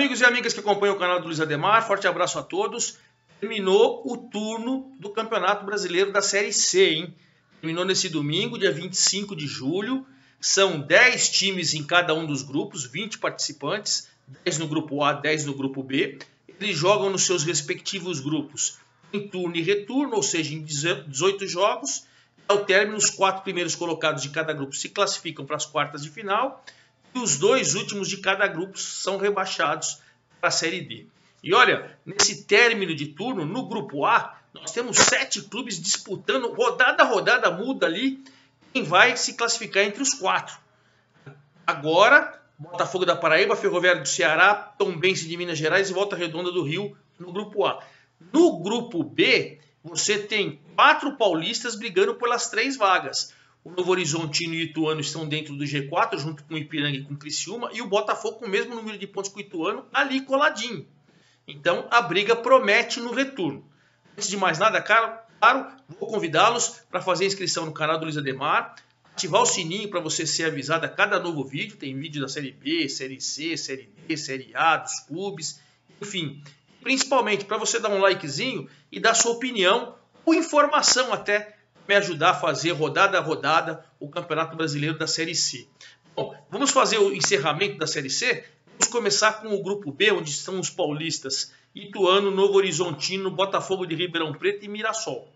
Amigos e amigas que acompanham o canal do Luiz Ademar, forte abraço a todos. Terminou o turno do Campeonato Brasileiro da Série C, hein? Terminou nesse domingo, dia 25 de julho. São 10 times em cada um dos grupos, 20 participantes, 10 no grupo A, 10 no grupo B. Eles jogam nos seus respectivos grupos em turno e retorno, ou seja, em 18 jogos. Ao término, os 4 primeiros colocados de cada grupo se classificam para as quartas de final e os 2 últimos de cada grupo são rebaixados para a Série D. E olha, nesse término de turno, no grupo A, nós temos 7 clubes disputando, rodada a rodada muda ali, quem vai se classificar entre os 4. Agora, Botafogo da Paraíba, Ferroviário do Ceará, Tombense de Minas Gerais e Volta Redonda do Rio no grupo A. No grupo B, você tem 4 paulistas brigando pelas 3 vagas. O Novo Horizontino e o Ituano estão dentro do G4, junto com o Ipiranga e com o Criciúma, e o Botafogo com o mesmo número de pontos que o Ituano, ali coladinho. Então, a briga promete no retorno. Antes de mais nada, claro, vou convidá-los para fazer a inscrição no canal do Luiz Ademar, ativar o sininho para você ser avisado a cada novo vídeo. Tem vídeo da Série B, Série C, Série D, Série A, dos clubes, enfim. Principalmente para você dar um likezinho e dar sua opinião ou informação até me ajudar a fazer rodada a rodada o Campeonato Brasileiro da Série C. Bom, vamos fazer o encerramento da Série C? Vamos começar com o grupo B, onde estão os paulistas Ituano, Novo Horizontino, Botafogo de Ribeirão Preto e Mirassol.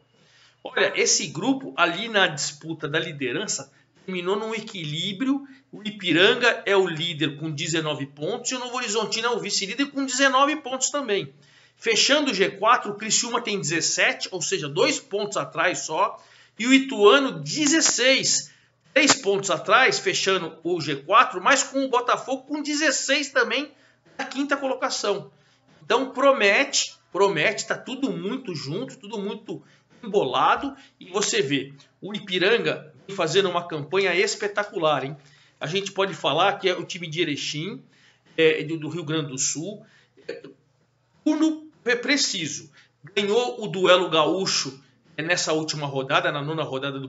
Olha, esse grupo ali na disputa da liderança terminou num equilíbrio. O Ipiranga é o líder com 19 pontos e o Novo Horizontino é o vice-líder com 19 pontos também. Fechando o G4, o Criciúma tem 17, ou seja, 2 pontos atrás só. E o Ituano 16, 3 pontos atrás, fechando o G4, mas com o Botafogo com 16 também na 5ª colocação. Então promete, está tudo muito junto, tudo muito embolado. E você vê, o Ipiranga vem fazendo uma campanha espetacular, hein? A gente pode falar que é o time de Erechim, do Rio Grande do Sul. Turno preciso. Ganhou o duelo gaúcho nessa última rodada, na 9ª rodada do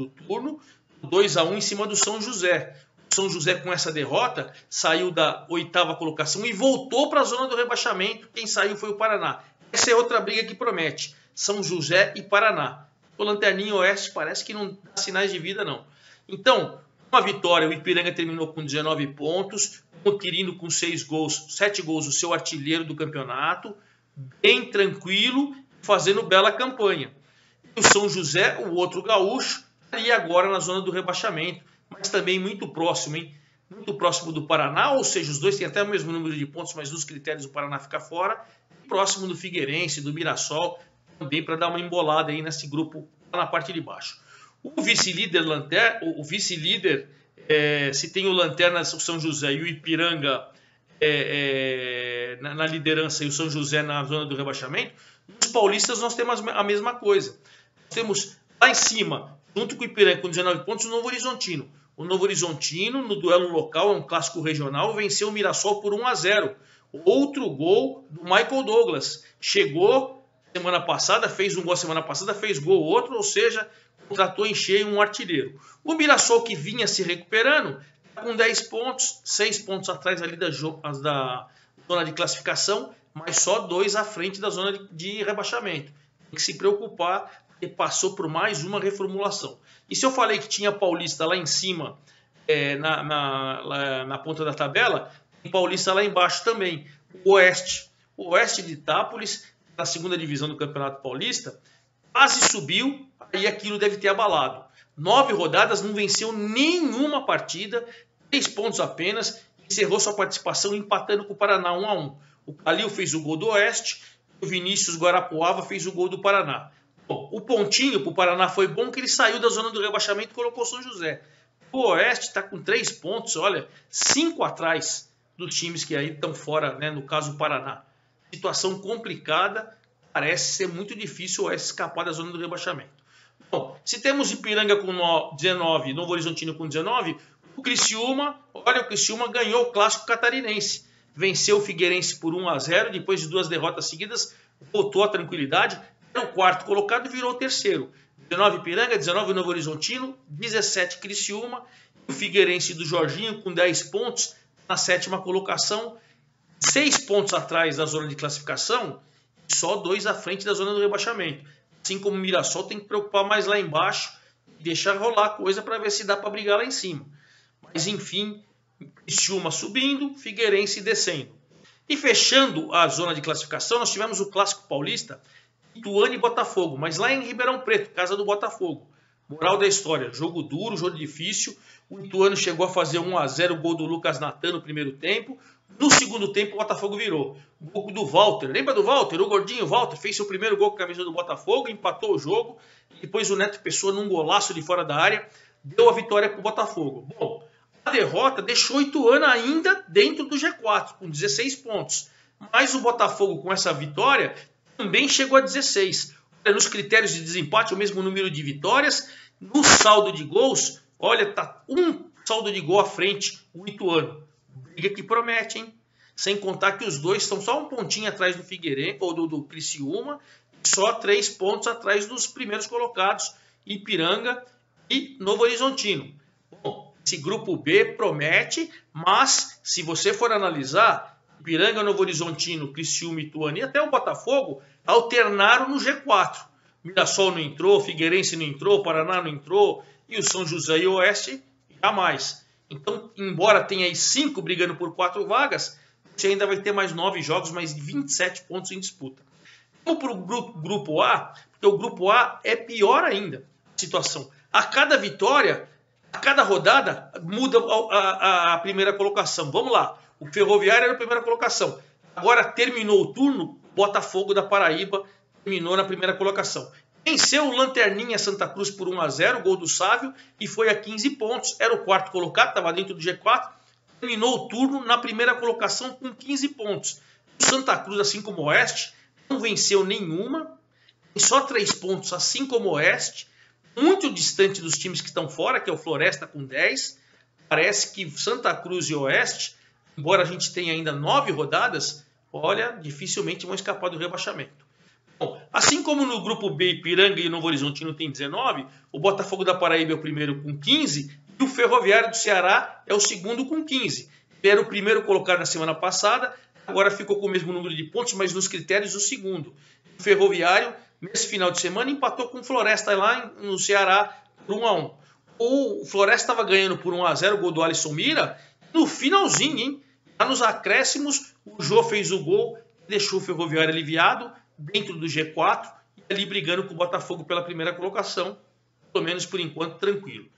turno, 2-1 em cima do São José. O São José, com essa derrota, saiu da 8ª colocação e voltou para a zona do rebaixamento. Quem saiu foi o Paraná. Essa é outra briga que promete. São José e Paraná. O Lanterninha Oeste parece que não dá sinais de vida, não. Então, uma vitória, o Ipiranga terminou com 19 pontos, o Quirino com 7 gols, o seu artilheiro do campeonato, bem tranquilo, fazendo bela campanha. O São José, o outro gaúcho, ali agora na zona do rebaixamento, mas também muito próximo, hein? Muito próximo do Paraná, ou seja, os dois têm até o mesmo número de pontos, mas nos critérios o Paraná fica fora. Próximo do Figueirense, do Mirassol, também para dar uma embolada aí nesse grupo lá na parte de baixo. O vice-líder, se tem o Lanterna, o São José e o Ipiranga na liderança e o São José na zona do rebaixamento, nos paulistas nós temos a mesma coisa. Temos lá em cima, junto com o Ipiranga com 19 pontos, o Novo Horizontino. O Novo Horizontino, no duelo local, é um clássico regional, venceu o Mirassol por 1-0. Outro gol do Michael Douglas. Chegou semana passada, fez um gol semana passada, fez gol outro, ou seja, contratou em cheio um artilheiro. O Mirassol, que vinha se recuperando, com 10 pontos, 6 pontos atrás ali da zona de classificação, mas só 2 à frente da zona de rebaixamento. Tem que se preocupar, porque passou por mais uma reformulação. E se eu falei que tinha paulista lá em cima, na ponta da tabela, tem paulista lá embaixo também. O Oeste de Itápolis, na 2ª divisão do Campeonato Paulista, quase subiu, aí aquilo deve ter abalado. 9 rodadas, não venceu nenhuma partida, 3 pontos apenas, encerrou sua participação empatando com o Paraná 1-1. O Calil fez o gol do Oeste, o Vinícius Guarapuava fez o gol do Paraná. Bom, o pontinho para o Paraná foi bom que ele saiu da zona do rebaixamento e colocou o São José. O Oeste está com 3 pontos, olha, 5 atrás dos times que aí estão fora, né, no caso o Paraná. Situação complicada, parece ser muito difícil o Oeste escapar da zona do rebaixamento. Bom, se temos Ipiranga com 19, Novo Horizontino com 19, o Criciúma ganhou o clássico catarinense. Venceu o Figueirense por 1-0, depois de 2 derrotas seguidas, voltou à tranquilidade. Era o 4º colocado e virou o 3º. 19 Ipiranga, 19 Novo Horizontino, 17 Criciúma. O Figueirense do Jorginho com 10 pontos na 7ª colocação. 6 pontos atrás da zona de classificação e só 2 à frente da zona do rebaixamento. Assim como o Mirassol tem que preocupar mais lá embaixo e deixar rolar a coisa para ver se dá para brigar lá em cima. Mas enfim, Criciúma subindo, Figueirense descendo. E fechando a zona de classificação, nós tivemos o Clássico Paulista, Ituano e Botafogo, mas lá em Ribeirão Preto, casa do Botafogo. Moral da história, jogo duro, jogo difícil. O Ituano chegou a fazer 1-0, o gol do Lucas Natan no primeiro tempo. No segundo tempo, o Botafogo virou. O gol do Walter, lembra do Walter? O gordinho Walter fez seu primeiro gol com a camisa do Botafogo, empatou o jogo. Depois o Neto Pessoa, num golaço de fora da área, deu a vitória para o Botafogo. Bom, a derrota deixou o Ituano ainda dentro do G4, com 16 pontos. Mas o Botafogo, com essa vitória, também chegou a 16. Nos critérios de desempate, o mesmo número de vitórias. No saldo de gols, olha, tá um saldo de gol à frente, o Ituano. Briga que promete, hein? Sem contar que os dois estão só um pontinho atrás do Figueirense, ou do Criciúma, só 3 pontos atrás dos primeiros colocados, Ipiranga e Novo Horizontino. Bom, esse grupo B promete, mas se você for analisar, Ipiranga, Novo Horizontino, Criciúma, Ituano e até o Botafogo alternaram no G4. Mirassol não entrou, Figueirense não entrou, Paraná não entrou, e o São José e o Oeste jamais. Então, embora tenha aí 5 brigando por 4 vagas, você ainda vai ter mais 9 jogos, mais 27 pontos em disputa. Vamos para o grupo A, porque o grupo A é pior ainda a situação. A cada vitória, a cada rodada, muda a primeira colocação. Vamos lá, o Ferroviário era a primeira colocação. Agora terminou o turno, Botafogo da Paraíba terminou na primeira colocação. Venceu o Lanterninha Santa Cruz por 1-0, gol do Sávio, e foi a 15 pontos. Era o quarto colocado, estava dentro do G4. Terminou o turno na primeira colocação com 15 pontos. O Santa Cruz, assim como o Oeste, não venceu nenhuma. Tem só 3 pontos, assim como o Oeste. Muito distante dos times que estão fora, que é o Floresta com 10. Parece que Santa Cruz e Oeste, embora a gente tenha ainda 9 rodadas, olha, dificilmente vão escapar do rebaixamento. Bom, assim como no grupo B, Ipiranga e Novo Horizontino tem 19, o Botafogo da Paraíba é o primeiro com 15 e o Ferroviário do Ceará é o segundo com 15. Ele era o primeiro colocado na semana passada, agora ficou com o mesmo número de pontos, mas nos critérios o segundo. O Ferroviário, nesse final de semana, empatou com o Floresta lá no Ceará por 1-1. O Floresta estava ganhando por 1-0, o gol do Alisson Mira, no finalzinho, hein? Lá nos acréscimos, o Jô fez o gol, deixou o Ferroviário aliviado, dentro do G4, e ali brigando com o Botafogo pela primeira colocação, pelo menos por enquanto tranquilo.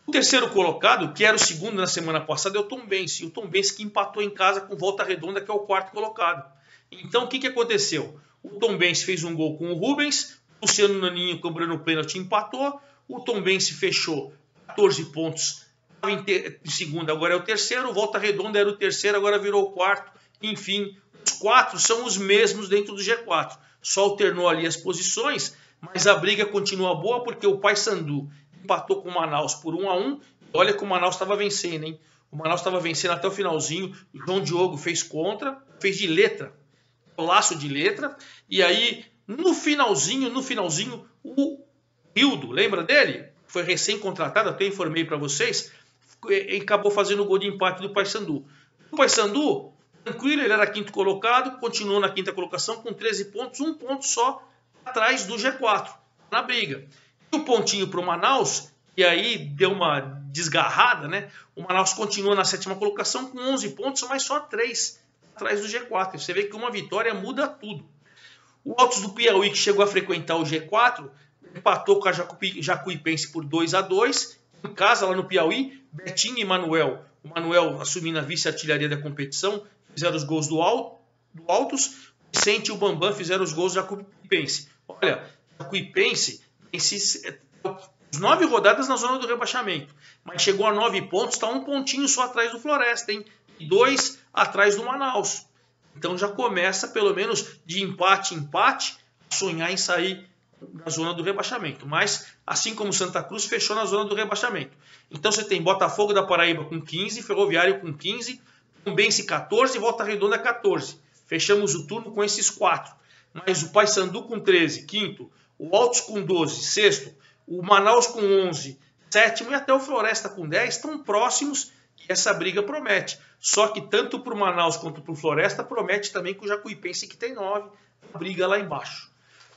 O terceiro colocado, que era o segundo na semana passada, é o Tombense. O Tombense que empatou em casa com Volta Redonda, que é o quarto colocado. Então o que aconteceu? O Tombense fez um gol com o Rubens, o Luciano Naninho cobrando o pênalti empatou, o Tombense fechou 14 pontos, estava em segundo, agora é o terceiro, o Volta Redonda era o terceiro, agora virou o quarto, enfim. Os 4 são os mesmos dentro do G4. Só alternou ali as posições, mas a briga continua boa porque o Paysandu empatou com o Manaus por 1-1. Olha que o Manaus estava vencendo, hein? O Manaus estava vencendo até o finalzinho. O João Diogo fez contra, fez de letra, laço de letra. E aí, no finalzinho, o Hildo, lembra dele? Foi recém-contratado, até informei para vocês. Acabou fazendo o gol de empate do Paysandu. O Paysandu, tranquilo, ele era quinto colocado, continuou na quinta colocação com 13 pontos, um ponto só atrás do G4, na briga. E o pontinho para o Manaus, e aí deu uma desgarrada, né? O Manaus continua na sétima colocação com 11 pontos, mas só 3 atrás do G4. Você vê que uma vitória muda tudo. O Altos do Piauí, que chegou a frequentar o G4, empatou com a Jacuipense por 2-2. Em casa, lá no Piauí, Betinho e Manuel. O Manuel assumindo a vice-artilharia da competição, fizeram os gols do Altos. Vicente e o Bambam fizeram os gols da Jacuipense. Olha, Jacuipense, esses 9 rodadas na zona do rebaixamento, mas chegou a 9 pontos, está um pontinho só atrás do Floresta, hein? E 2 atrás do Manaus. Então já começa, pelo menos de empate em empate, a sonhar em sair da zona do rebaixamento. Mas, assim como Santa Cruz, fechou na zona do rebaixamento. Então você tem Botafogo da Paraíba com 15, Ferroviário com 15, Tombense 14 e Volta Redonda 14. Fechamos o turno com esses 4. Mas o Paysandu com 13, quinto. O Altos com 12, sexto. O Manaus com 11, sétimo. E até o Floresta com 10. Estão próximos E essa briga promete. Só que tanto para o Manaus quanto para o Floresta promete também que o Jacuipense, que tem 9, briga lá embaixo.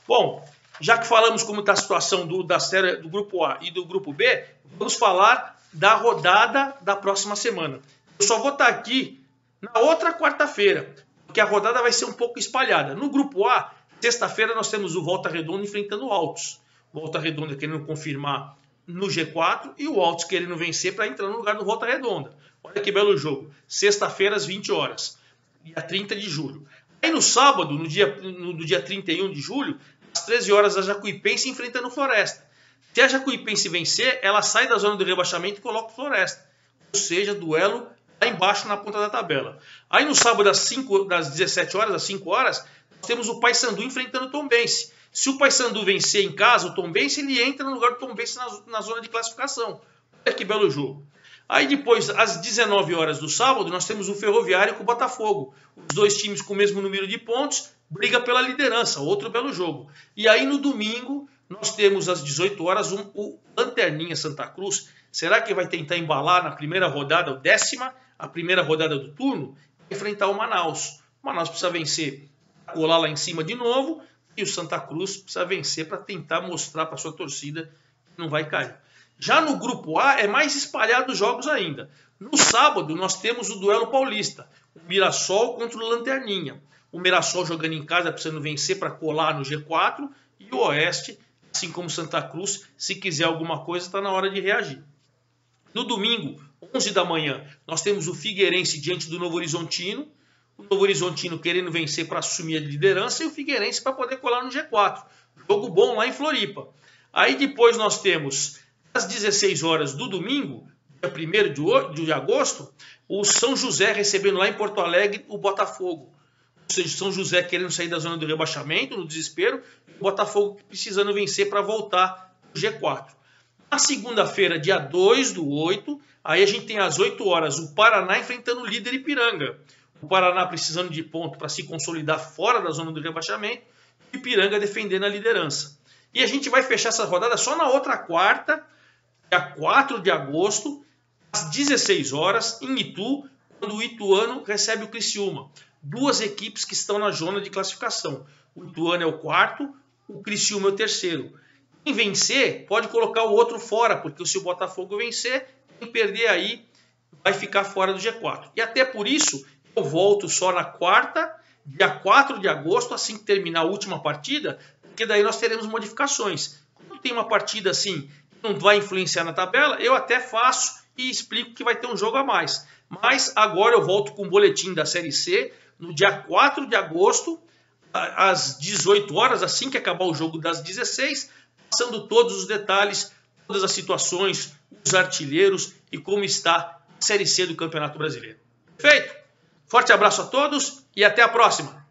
Bom, já que falamos como está a situação da série do Grupo A e do Grupo B, vamos falar da rodada da próxima semana. Eu só vou estar aqui na outra quarta-feira, porque a rodada vai ser um pouco espalhada. No Grupo A, sexta-feira nós temos o Volta Redonda enfrentando o Altos. O Volta Redonda querendo confirmar no G4 e o Altos querendo vencer para entrar no lugar do Volta Redonda. Olha que belo jogo. Sexta-feira às 20 horas, dia 30 de julho. Aí no sábado, no dia 31 de julho, às 13 horas, a Jacuipense enfrentando o Floresta. Se a Jacuipense vencer, ela sai da zona do rebaixamento e coloca o Floresta. Ou seja, duelo lá embaixo na ponta da tabela. Aí no sábado, das 17 horas, às 5 horas, nós temos o Paysandu enfrentando o Tombense. Se o Paysandu vencer em casa, o Tombense, ele entra no lugar do Tombense na zona de classificação. Olha que belo jogo. Aí depois, às 19 horas do sábado, nós temos o Ferroviário com o Botafogo. Os dois times com o mesmo número de pontos, briga pela liderança, outro belo jogo. E aí no domingo, nós temos às 18 horas o Lanterninha Santa Cruz. Será que vai tentar embalar na primeira rodada, a primeira rodada do turno, e enfrentar o Manaus? O Manaus precisa vencer, colar lá em cima de novo, e o Santa Cruz precisa vencer para tentar mostrar para sua torcida que não vai cair. Já no Grupo A é mais espalhado os jogos ainda. No sábado nós temos o duelo paulista, o Mirassol contra o Lanterninha. O Mirassol jogando em casa precisando vencer para colar no G4 e o Oeste, assim como Santa Cruz, se quiser alguma coisa está na hora de reagir. No domingo, 11 da manhã, nós temos o Figueirense diante do Novo Horizontino. O Novo Horizontino querendo vencer para assumir a liderança e o Figueirense para poder colar no G4. Jogo bom lá em Floripa. Aí depois nós temos, às 16 horas do domingo, dia 1º de agosto, o São José recebendo lá em Porto Alegre o Botafogo. Ou seja, São José querendo sair da zona do rebaixamento, no desespero, e o Botafogo precisando vencer para voltar no G4. Na segunda-feira, dia 2/8, aí a gente tem às 8 horas o Paraná enfrentando o líder Ipiranga. O Paraná precisando de ponto para se consolidar fora da zona do rebaixamento e Ipiranga defendendo a liderança. E a gente vai fechar essa rodada só na outra quarta, dia 4 de agosto, às 16 horas, em Itu, quando o Ituano recebe o Criciúma. Duas equipes que estão na zona de classificação. O Ituano é o quarto, o Criciúma é o terceiro. Quem vencer pode colocar o outro fora, porque se o Botafogo vencer, quem perder aí vai ficar fora do G4. E até por isso, eu volto só na quarta, dia 4 de agosto, assim que terminar a última partida, porque daí nós teremos modificações. Quando tem uma partida assim que não vai influenciar na tabela, eu até faço e explico que vai ter um jogo a mais. Mas agora eu volto com o boletim da Série C, no dia 4 de agosto, às 18 horas, assim que acabar o jogo das 16, passando todos os detalhes, todas as situações, os artilheiros e como está a Série C do Campeonato Brasileiro. Perfeito? Forte abraço a todos e até a próxima!